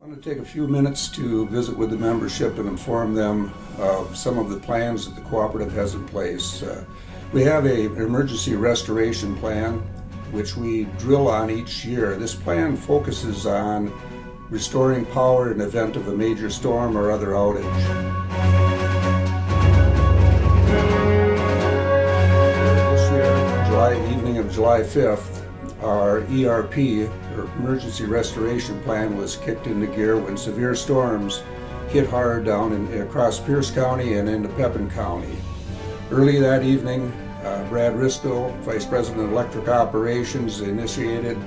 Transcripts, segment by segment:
I'm going to take a few minutes to visit with the membership and inform them of some of the plans that the cooperative has in place. We have an emergency restoration plan which we drill on each year. This plan focuses on restoring power in the event of a major storm or other outage. This year, evening of July 5th, our ERP, or Emergency Restoration Plan, was kicked into gear when severe storms hit hard down across Pierce County and into Pepin County. Early that evening, Brad Ristow, Vice President of Electric Operations, initiated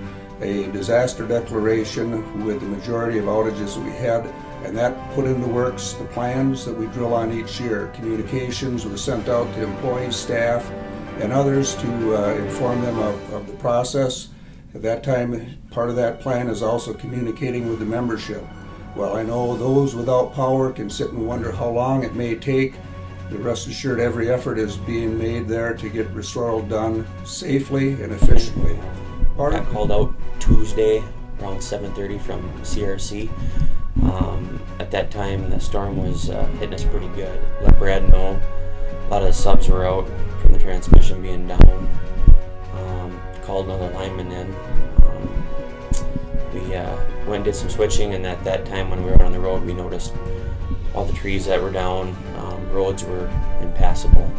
a disaster declaration with the majority of outages that we had, and that put into works the plans that we drill on each year. Communications were sent out to employees, staff, and others to inform them of the process. At that time, part of that plan is also communicating with the membership. Well, I know those without power can sit and wonder how long it may take. Rest assured, every effort is being made there to get restoral done safely and efficiently. I got called out Tuesday around 7:30 from CRC. At that time, the storm was hitting us pretty good. Let Brad know. A lot of the subs were out from the transmission being down. Called another lineman in. We went and did some switching, and at that time when we were on the road, we noticed all the trees that were down. Roads were impassable.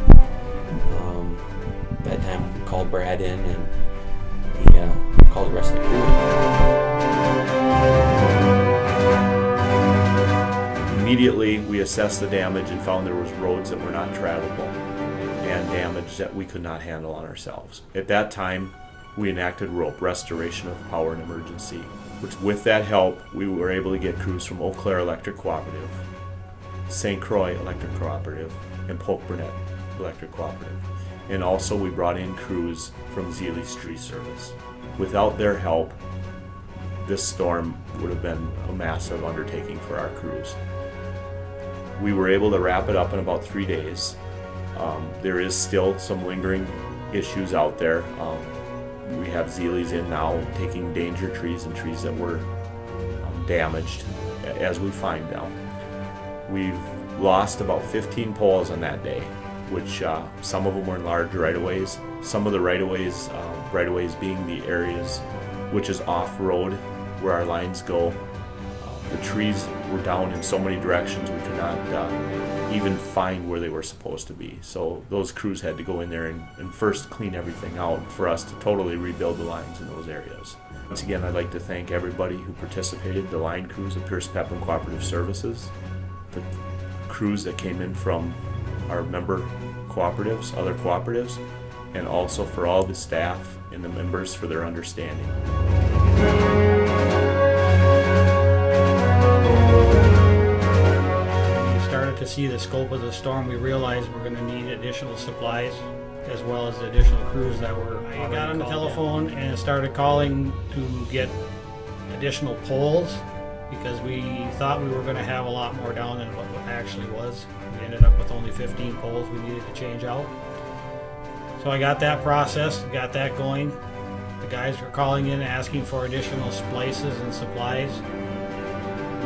That time we called Brad in, and he called the rest of the crew. Immediately we assessed the damage and found there was roads that were not travelable and damage that we could not handle on ourselves. At that time, we enacted ROPE, Restoration of Power in Emergency, which with that help, we were able to get crews from Eau Claire Electric Cooperative, St. Croix Electric Cooperative, and Polk Burnett Electric Cooperative. And also we brought in crews from Zeely's Tree Service. Without their help, this storm would have been a massive undertaking for our crews. We were able to wrap it up in about 3 days. There is still some lingering issues out there. We have Zeely's in now taking danger trees and trees that were damaged as we find them. We've lost about 15 poles on that day, which some of them were in large right-of-ways. Some of the right-of-ways being the areas which is off-road where our lines go. The trees were down in so many directions we could not even find where they were supposed to be. So those crews had to go in there and first clean everything out for us to totally rebuild the lines in those areas. Once again, I'd like to thank everybody who participated, the line crews of Pepin Cooperative Services, the crews that came in from our member cooperatives, other cooperatives, and also for all the staff and the members for their understanding. To see the scope of the storm, we realized we're going to need additional supplies as well as additional crews that were. I got on the telephone and started calling to get additional poles because we thought we were going to have a lot more down than what actually was. We ended up with only 15 poles we needed to change out. So I got that processed, got that going. The guys were calling in asking for additional splices and supplies.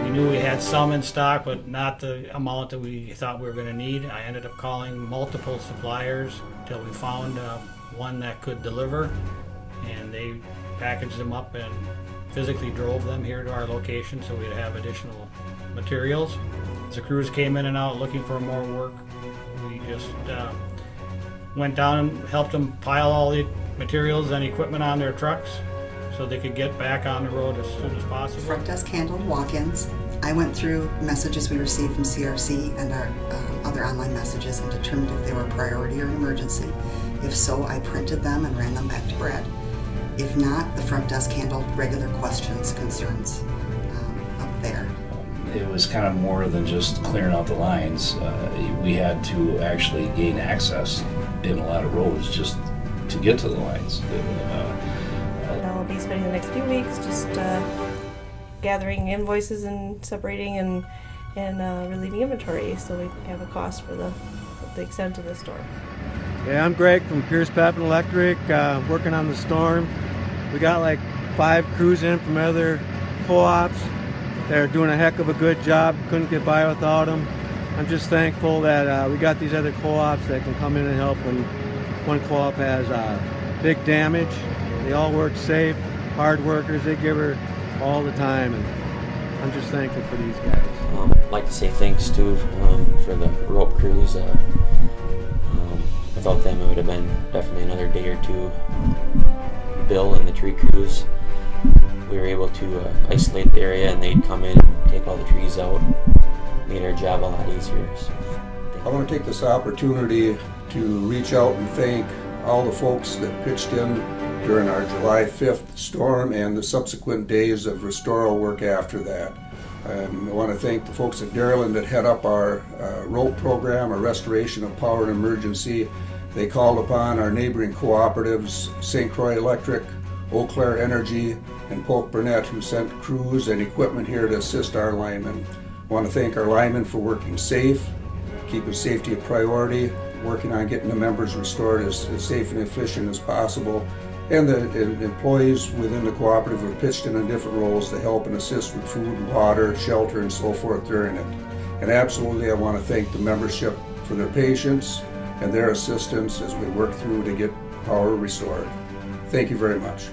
We knew we had some in stock, but not the amount that we thought we were going to need. I ended up calling multiple suppliers until we found one that could deliver, and they packaged them up and physically drove them here to our location so we'd have additional materials. As the crews came in and out looking for more work, we just went down and helped them pile all the materials and equipment on their trucks so they could get back on the road as soon as possible. Front desk handled walk-ins. I went through messages we received from CRC and our other online messages and determined if they were a priority or an emergency. If so, I printed them and ran them back to Brad. If not, the front desk handled regular questions, concerns up there. It was kind of more than just clearing out the lines. We had to actually gain access in a lot of roads just to get to the lines. I'll be spending the next few weeks just gathering invoices and separating and relieving inventory so we have a cost for the extent of the storm. Yeah, I'm Greg from Pepin Electric, working on the storm. We got like 5 crews in from other co-ops. They're doing a heck of a good job. Couldn't get by without them. I'm just thankful that we got these other co-ops that can come in and help when one co-op has big damage. They all work safe, hard workers. They give her all the time, and I'm just thankful for these guys. I'd like to say thanks too for the rope crews. Without them, it would have been definitely another day or two. Bill and the tree crews, we were able to isolate the area, and they'd come in and take all the trees out. Made our job a lot easier. So, I want to take this opportunity to reach out and thank all the folks that pitched in during our July 5th storm and the subsequent days of restoral work after that. I want to thank the folks at Dairyland that head up our rope program, our restoration of power and emergency. They called upon our neighboring cooperatives, St. Croix Electric, Eau Claire Energy, and Polk Burnett, who sent crews and equipment here to assist our linemen. I want to thank our linemen for working safe, keeping safety a priority, working on getting the members restored as safe and efficient as possible, and the employees within the cooperative were pitched in different roles to help and assist with food, water, shelter, and so forth during it. And absolutely, I want to thank the membership for their patience and their assistance as we work through to get power restored. Thank you very much.